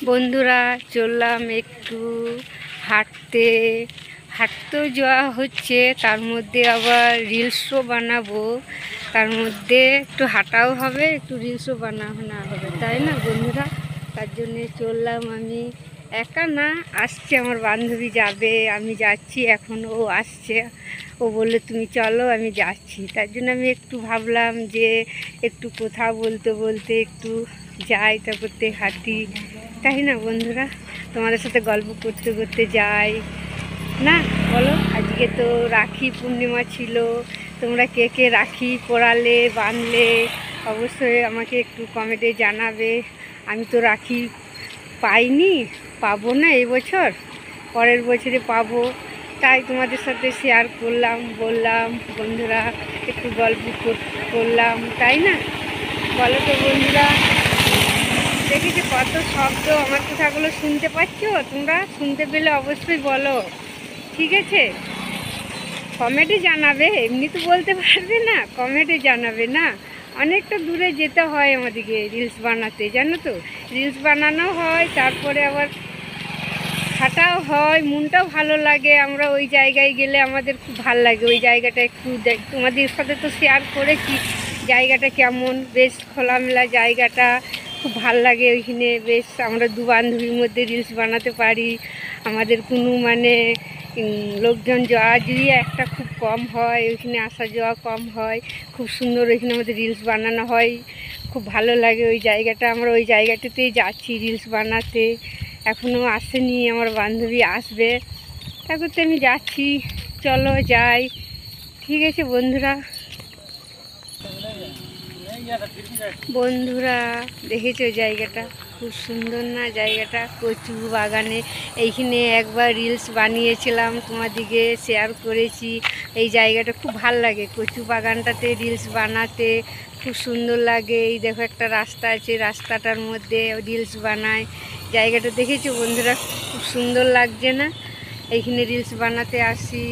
বন্ধুরা চললাম একটু হাঁটতে হাঁটতেও যাওয়া হচ্ছে, তার মধ্যে আবার রিলসও বানাবো, তার মধ্যে একটু হাঁটাও হবে, একটু রিলসও বানানো হবে, তাই না বন্ধুরা? তার জন্যে চললাম আমি একা না, আসছে আমার বান্ধবী যাবে, আমি যাচ্ছি, এখন ও আসছে, ও বললে তুমি চলো আমি যাচ্ছি। তার জন্য আমি একটু ভাবলাম যে একটু কথা বলতে বলতে একটু যাই, তারপরতে হাঁটি, তাই না বন্ধুরা? তোমাদের সাথে গল্প করতে করতে যাই না, বলো? আজকে তো রাখি পূর্ণিমা ছিল, তোমরা কে কে রাখি পরালে বাঁধলে অবশ্যই আমাকে একটু কমেন্টে জানাবে। আমি তো রাখি পাইনি, পাবো না এই বছর, পরের বছরে পাবো, তাই তোমাদের সাথে শেয়ার করলাম, বললাম বন্ধুরা একটু গল্প করলাম, তাই না? বলো তো বন্ধুরা, দেখেছি কত শব্দ, আমার কথাগুলো শুনতে পাচ্ছ? তোমরা শুনতে পেলে অবশ্যই বলো, ঠিক আছে? কমেন্টে জানাবে, এমনি তো বলতে পারবে না, কমেন্টে জানাবে না। অনেকটা দূরে যেতে হয় আমাদেরকে রিলস বানাতে, জানো তো? রিলস বানানো হয়, তারপরে আবার হাঁটাও হয়, মনটাও ভালো লাগে। আমরা ওই জায়গায় গেলে আমাদের খুব ভালো লাগে, ওই জায়গাটা একটু তোমাদের সাথে তো শেয়ার করেছি জায়গাটা কেমন, বেশ খোলামেলা জায়গাটা, খুব ভাল লাগে ওইখানে। বেশ আমরা দু বান্ধবীর মধ্যে রিলস বানাতে পারি, আমাদের কোনো মানে লোকজন যাওয়া যদি একটা খুব কম হয়, ওইখানে আসা যাওয়া কম হয়, খুব সুন্দর ওইখানে আমাদের রিলস বানানো হয়, খুব ভালো লাগে ওই জায়গাটা। আমরা ওই জায়গাটাতেই যাচ্ছি রিলস বানাতে, এখনও আসেনি, আমার বান্ধবী আসবে, তারপর তো আমি যাচ্ছি, চলো যাই, ঠিক আছে বন্ধুরা? বন্ধুরা দেখেছো জায়গাটা খুব সুন্দর না? জায়গাটা কচু বাগানে, এইখানে একবার রিলস বানিয়েছিলাম, তোমাদিকে শেয়ার করেছি। এই জায়গাটা খুব ভাল লাগে, কচু বাগানটাতে রিলস বানাতে খুব সুন্দর লাগে। এই দেখো একটা রাস্তা আছে, রাস্তাটার মধ্যে রিলস বানায়। জায়গাটা দেখেছো বন্ধুরা, খুব সুন্দর লাগছে না? এইখানে রিলস বানাতে আসি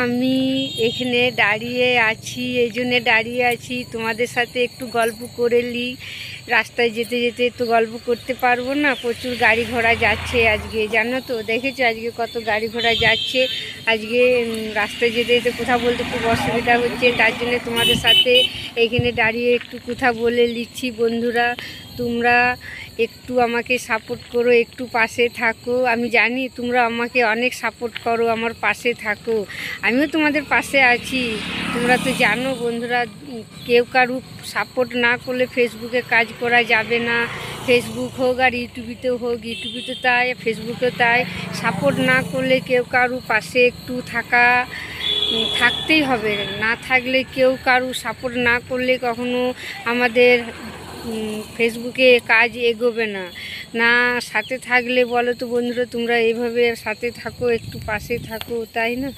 আমি, এখানে দাঁড়িয়ে আছি, এই জন্যে দাঁড়িয়ে আছি তোমাদের সাথে একটু গল্প করে নিই। রাস্তায় যেতে যেতে একটু গল্প করতে পারবো না? প্রচুর গাড়ি ঘোড়া যাচ্ছে আজকে, জানো তো? দেখেছো আজকে কত গাড়ি ঘোড়া যাচ্ছে। আজকে রাস্তায় যেতে যেতে কথা বলতে খুব অসুবিধা হচ্ছে, তার জন্য তোমাদের সাথে এইখানে দাঁড়িয়ে একটু কথা বলে নিচ্ছি। বন্ধুরা তোমরা একটু আমাকে সাপোর্ট করো, একটু পাশে থাকো। আমি জানি তোমরা আমাকে অনেক সাপোর্ট করো, আমার পাশে থাকো, আমিও তোমাদের পাশে আছি। তোমরা তো জানো বন্ধুরা, কেউ কারু সাপোর্ট না করলে ফেসবুকে কাজ করা যাবে না। ফেসবুক হোক আর ইউটিউবেতেও হোক, ইউটিউবেতে তাই, ফেসবুকেও তাই, সাপোর্ট না করলে কেউ কারু পাশে একটু থাকতেই হবে। না থাকলে কেউ কারু সাপোর্ট না করলে কখনো আমাদের ফেসবুকে কাজ এগোবে না। না সাথে থাকলে বলো তো বন্ধুরা, তোমরা এইভাবে সাথে থাকো, একটু পাশে থাকো, তাই না?